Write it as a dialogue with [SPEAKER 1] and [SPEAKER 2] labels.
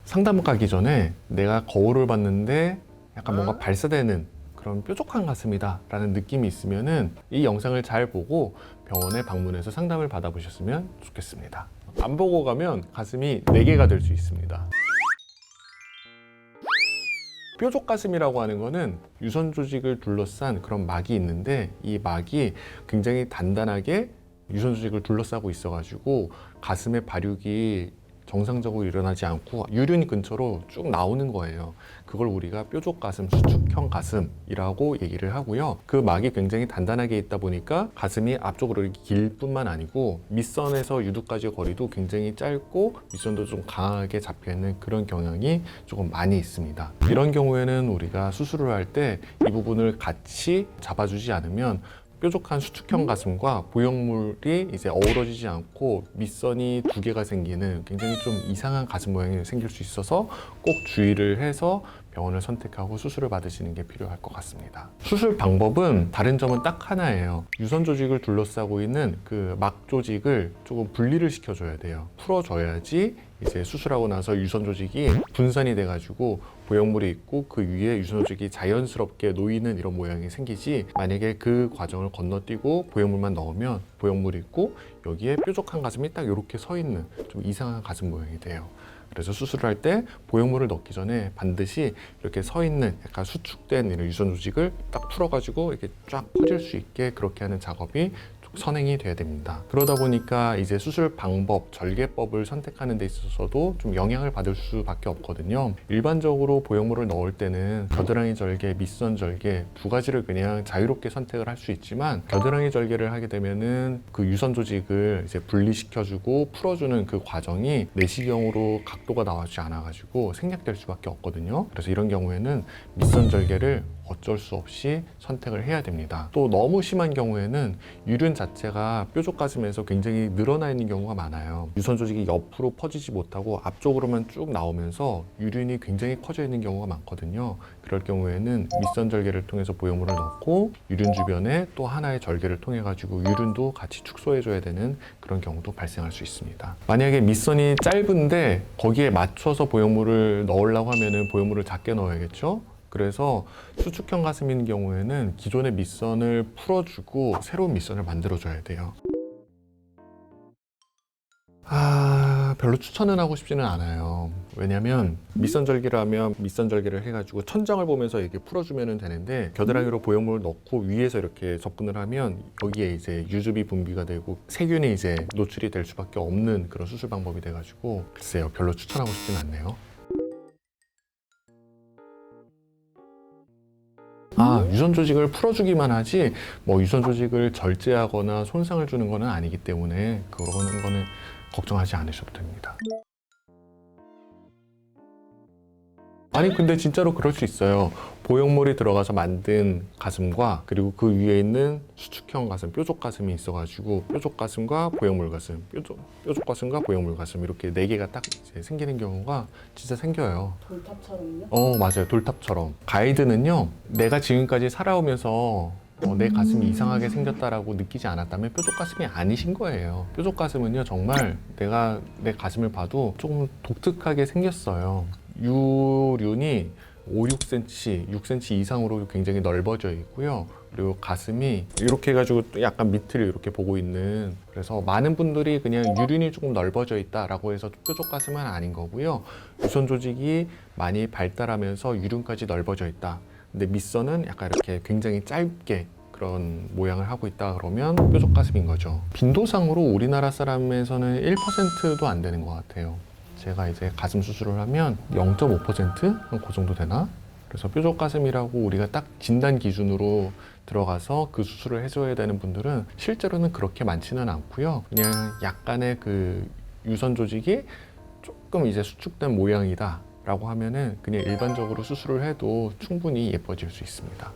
[SPEAKER 1] 상담 가기 전에 내가 거울을 봤는데 약간 뭔가 발사되는 그런 뾰족한 가슴이다 라는 느낌이 있으면은 이 영상을 잘 보고 병원에 방문해서 상담을 받아보셨으면 좋겠습니다. 안 보고 가면 가슴이 4개가 될 수 있습니다. 뾰족 가슴이라고 하는 거는 유선 조직을 둘러싼 그런 막이 있는데, 이 막이 굉장히 단단하게 유선 조직을 둘러싸고 있어 가지고 가슴의 발육이 정상적으로 일어나지 않고 유륜 근처로 쭉 나오는 거예요. 그걸 우리가 뾰족 가슴, 수축형 가슴이라고 얘기를 하고요. 그 막이 굉장히 단단하게 있다 보니까 가슴이 앞쪽으로 이렇게 길 뿐만 아니고 밑선에서 유두까지 거리도 굉장히 짧고 밑선도 좀 강하게 잡혀 있는 그런 경향이 조금 많이 있습니다. 이런 경우에는 우리가 수술을 할 때 이 부분을 같이 잡아주지 않으면 뾰족한 수축형 가슴과 보형물이 이제 어우러지지 않고 밑선이 2개가 생기는 굉장히 좀 이상한 가슴 모양이 생길 수 있어서 꼭 주의를 해서 병원을 선택하고 수술을 받으시는 게 필요할 것 같습니다. 수술 방법은 다른 점은 딱 하나예요. 유선 조직을 둘러싸고 있는 그 막 조직을 조금 분리를 시켜줘야 돼요. 풀어줘야지 이제 수술하고 나서 유선 조직이 분산이 돼가지고 보형물이 있고 그 위에 유선 조직이 자연스럽게 놓이는 이런 모양이 생기지, 만약에 그 과정을 건너뛰고 보형물만 넣으면 보형물이 있고 여기에 뾰족한 가슴이 딱 이렇게 서 있는 좀 이상한 가슴 모양이 돼요. 그래서 수술을 할 때 보형물을 넣기 전에 반드시 이렇게 서 있는 약간 수축된 이런 유선 조직을 딱 풀어가지고 이렇게 쫙 퍼질 수 있게 그렇게 하는 작업이 선행이 돼야 됩니다. 그러다 보니까 이제 수술 방법, 절개법을 선택하는 데 있어서도 좀 영향을 받을 수밖에 없거든요. 일반적으로 보형물을 넣을 때는 겨드랑이 절개, 밑선 절개 2가지를 그냥 자유롭게 선택을 할 수 있지만, 겨드랑이 절개를 하게 되면은 그 유선 조직을 이제 분리시켜주고 풀어주는 그 과정이 내시경으로 각도가 나오지 않아가지고 생략될 수밖에 없거든요. 그래서 이런 경우에는 밑선 절개를 어쩔 수 없이 선택을 해야 됩니다. 또 너무 심한 경우에는 유륜 자체가 뾰족 가슴에서 굉장히 늘어나 있는 경우가 많아요. 유선 조직이 옆으로 퍼지지 못하고 앞쪽으로만 쭉 나오면서 유륜이 굉장히 커져 있는 경우가 많거든요. 그럴 경우에는 밑선 절개를 통해서 보형물을 넣고 유륜 주변에 또 하나의 절개를 통해 가지고 유륜도 같이 축소해 줘야 되는 그런 경우도 발생할 수 있습니다. 만약에 밑선이 짧은데 거기에 맞춰서 보형물을 넣으려고 하면은 보형물을 작게 넣어야겠죠. 그래서 수축형 가슴인 경우에는 기존의 밑선을 풀어주고 새로운 밑선을 만들어줘야 돼요. 별로 추천은 하고 싶지는 않아요. 왜냐면 밑선 절개를 하면 밑선 절개를 해가지고 천장을 보면서 이렇게 풀어주면 되는데, 겨드랑이로 보형물을 넣고 위에서 이렇게 접근을 하면 여기에 이제 유두비 분비가 되고 세균이 이제 노출이 될 수밖에 없는 그런 수술 방법이 돼가지고 글쎄요, 별로 추천하고 싶지는 않네요. 유선 조직을 풀어주기만 하지 뭐 유선 조직을 절제하거나 손상을 주는 거는 아니기 때문에 그러는 거는 걱정하지 않으셔도 됩니다. 아니 근데 진짜로 그럴 수 있어요. 보형물이 들어가서 만든 가슴과 그리고 그 위에 있는 수축형 가슴, 뾰족 가슴이 있어가지고 뾰족 가슴과 보형물 가슴, 뾰족 가슴과 보형물 가슴 이렇게 4개가 딱 이제 생기는 경우가 진짜 생겨요.
[SPEAKER 2] 돌탑처럼요?
[SPEAKER 1] 맞아요. 돌탑처럼. 가이드는요, 내가 지금까지 살아오면서 내 가슴이 이상하게 생겼다라고 느끼지 않았다면 뾰족 가슴이 아니신 거예요. 뾰족 가슴은요, 정말 내가 내 가슴을 봐도 조금 독특하게 생겼어요. 유륜이 5, 6cm, 6cm 이상으로 굉장히 넓어져 있고요. 그리고 가슴이 이렇게 해가지고 또 약간 밑을 이렇게 보고 있는, 그래서 많은 분들이 그냥 유륜이 조금 넓어져 있다라고 해서 뾰족 가슴은 아닌 거고요. 유선 조직이 많이 발달하면서 유륜까지 넓어져 있다. 근데 밑선은 약간 이렇게 굉장히 짧게 그런 모양을 하고 있다 그러면 뾰족 가슴인 거죠. 빈도상으로 우리나라 사람에서는 1%도 안 되는 것 같아요. 제가 이제 가슴 수술을 하면 0.5%? 그 정도 되나? 그래서 뾰족 가슴이라고 우리가 딱 진단 기준으로 들어가서 그 수술을 해줘야 되는 분들은 실제로는 그렇게 많지는 않고요. 그냥 약간의 그 유선 조직이 조금 이제 수축된 모양이다 라고 하면은 그냥 일반적으로 수술을 해도 충분히 예뻐질 수 있습니다.